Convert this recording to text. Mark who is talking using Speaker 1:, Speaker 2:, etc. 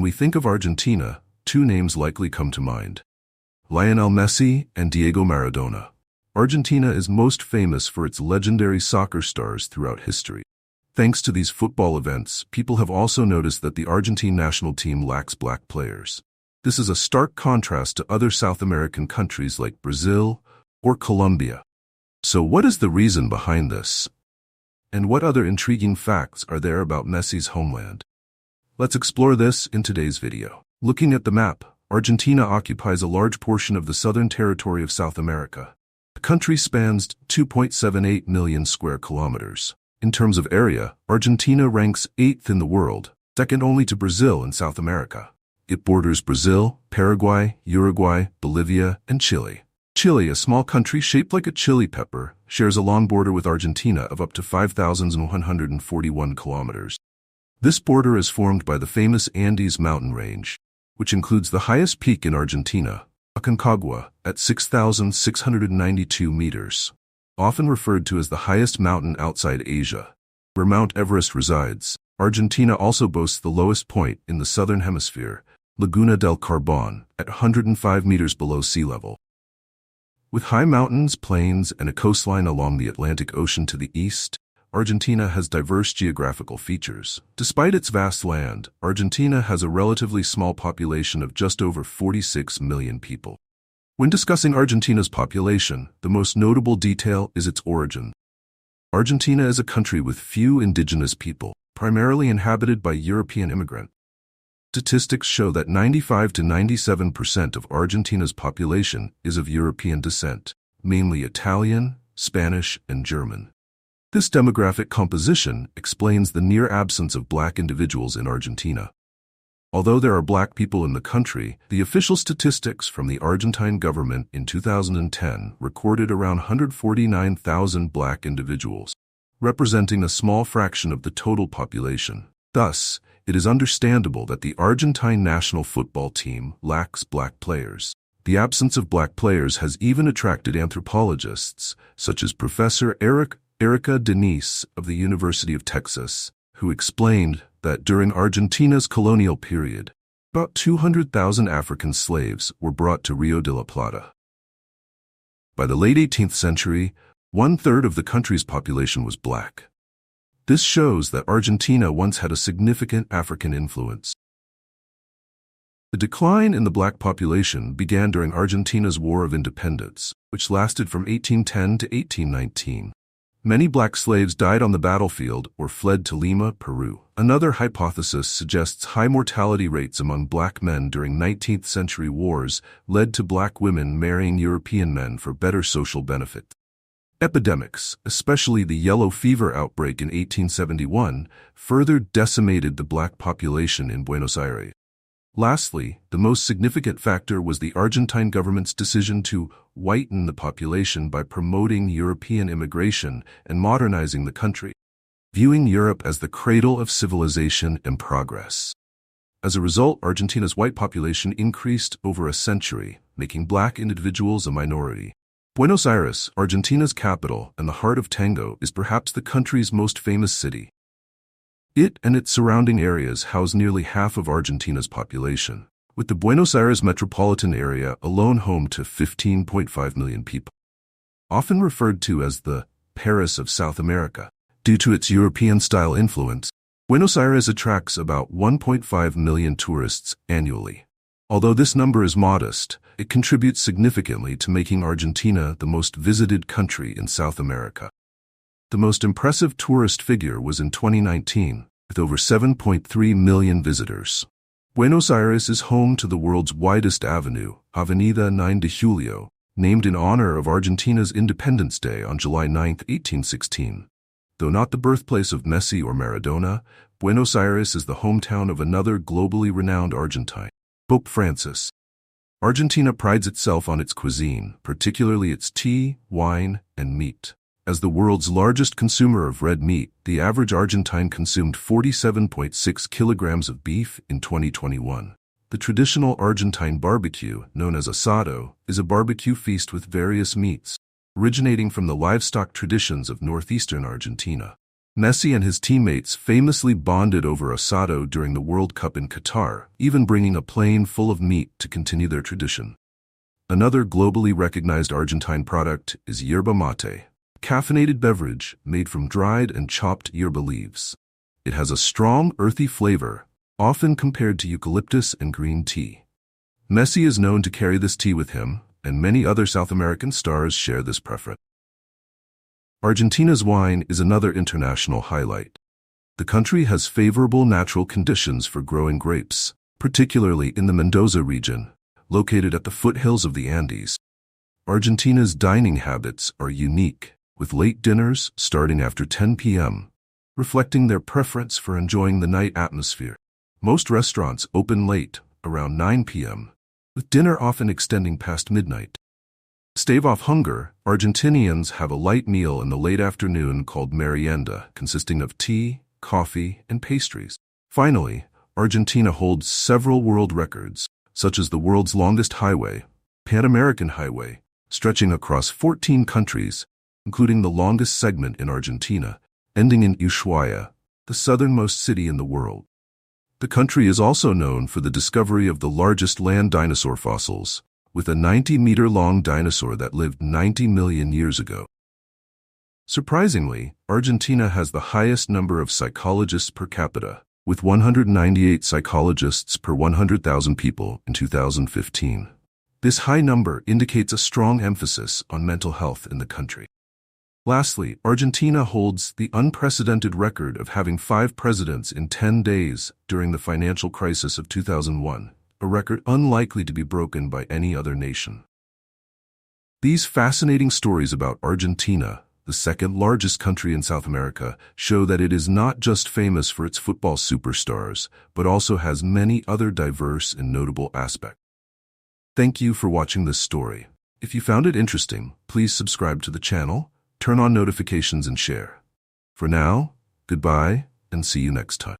Speaker 1: we think of Argentina, two names likely come to mind: Lionel Messi and Diego Maradona. Argentina is most famous for its legendary soccer stars throughout history. Thanks to these football events, people have also noticed that the Argentine national team lacks black players. This is a stark contrast to other South American countries like Brazil or Colombia. So what is the reason behind this? And what other intriguing facts are there about Messi's homeland? Let's explore this in today's video. Looking at the map, Argentina occupies a large portion of the southern territory of South America. The country spans 2.78 million square kilometers. In terms of area, Argentina ranks 8th in the world, second only to Brazil in South America. It borders Brazil, Paraguay, Uruguay, Bolivia, and Chile. Chile, a small country shaped like a chili pepper, shares a long border with Argentina of up to 5,141 kilometers. This border is formed by the famous Andes mountain range, which includes the highest peak in Argentina, Aconcagua, at 6,692 meters. Often referred to as the highest mountain outside Asia, where Mount Everest resides. Argentina also boasts the lowest point in the southern hemisphere, Laguna del Carbon, at 105 meters below sea level. With high mountains, plains, and a coastline along the Atlantic Ocean to the east, Argentina has diverse geographical features. Despite its vast land, Argentina has a relatively small population of just over 46 million people. When discussing Argentina's population, the most notable detail is its origin. Argentina is a country with few indigenous people, primarily inhabited by European immigrants. Statistics show that 95 to 97% of Argentina's population is of European descent, mainly Italian, Spanish, and German. This demographic composition explains the near absence of black individuals in Argentina. Although there are black people in the country, the official statistics from the Argentine government in 2010 recorded around 149,000 black individuals, representing a small fraction of the total population. Thus, it is understandable that the Argentine national football team lacks black players. The absence of black players has even attracted anthropologists, such as Professor Erica Denise of the University of Texas, who explained that during Argentina's colonial period, about 200,000 African slaves were brought to Rio de la Plata. By the late 18th century, 1/3 of the country's population was black. This shows that Argentina once had a significant African influence. The decline in the black population began during Argentina's War of Independence, which lasted from 1810 to 1819. Many black slaves died on the battlefield or fled to Lima, Peru. Another hypothesis suggests high mortality rates among black men during 19th century wars led to black women marrying European men for better social benefit. Epidemics, especially the yellow fever outbreak in 1871, further decimated the black population in Buenos Aires. Lastly, the most significant factor was the Argentine government's decision to whiten the population by promoting European immigration and modernizing the country, viewing Europe as the cradle of civilization and progress. As a result, Argentina's white population increased over a century, making black individuals a minority. Buenos Aires, Argentina's capital and the heart of tango, is perhaps the country's most famous city. It and its surrounding areas house nearly half of Argentina's population, with the Buenos Aires metropolitan area alone home to 15.5 million people. Often referred to as the Paris of South America, due to its European-style influence, Buenos Aires attracts about 1.5 million tourists annually. Although this number is modest, it contributes significantly to making Argentina the most visited country in South America. The most impressive tourist figure was in 2019, with over 7.3 million visitors. Buenos Aires is home to the world's widest avenue, Avenida 9 de Julio, named in honor of Argentina's Independence Day on July 9, 1816. Though not the birthplace of Messi or Maradona, Buenos Aires is the hometown of another globally renowned Argentine, Pope Francis. Argentina prides itself on its cuisine, particularly its tea, wine, and meat. As the world's largest consumer of red meat, the average Argentine consumed 47.6 kilograms of beef in 2021. The traditional Argentine barbecue, known as asado, is a barbecue feast with various meats, originating from the livestock traditions of northeastern Argentina. Messi and his teammates famously bonded over asado during the World Cup in Qatar, even bringing a plane full of meat to continue their tradition. Another globally recognized Argentine product is yerba mate, a caffeinated beverage made from dried and chopped yerba leaves. It has a strong, earthy flavor, often compared to eucalyptus and green tea. Messi is known to carry this tea with him, and many other South American stars share this preference. Argentina's wine is another international highlight. The country has favorable natural conditions for growing grapes, particularly in the Mendoza region, located at the foothills of the Andes. Argentina's dining habits are unique, with late dinners starting after 10 p.m., reflecting their preference for enjoying the night atmosphere. Most restaurants open late, around 9 p.m., with dinner often extending past midnight. To stave off hunger, Argentinians have a light meal in the late afternoon called merienda, consisting of tea, coffee, and pastries. Finally, Argentina holds several world records, such as the world's longest highway, Pan American Highway, stretching across 14 countries, including the longest segment in Argentina, ending in Ushuaia, the southernmost city in the world. The country is also known for the discovery of the largest land dinosaur fossils, with a 90-meter-long dinosaur that lived 90 million years ago. Surprisingly, Argentina has the highest number of psychologists per capita, with 198 psychologists per 100,000 people in 2015. This high number indicates a strong emphasis on mental health in the country. Lastly, Argentina holds the unprecedented record of having 5 presidents in 10 days during the financial crisis of 2001, a record unlikely to be broken by any other nation. These fascinating stories about Argentina, the second largest country in South America, show that it is not just famous for its football superstars, but also has many other diverse and notable aspects. Thank you for watching this story. If you found it interesting, please subscribe to the channel, turn on notifications and share. For now, goodbye, and see you next time.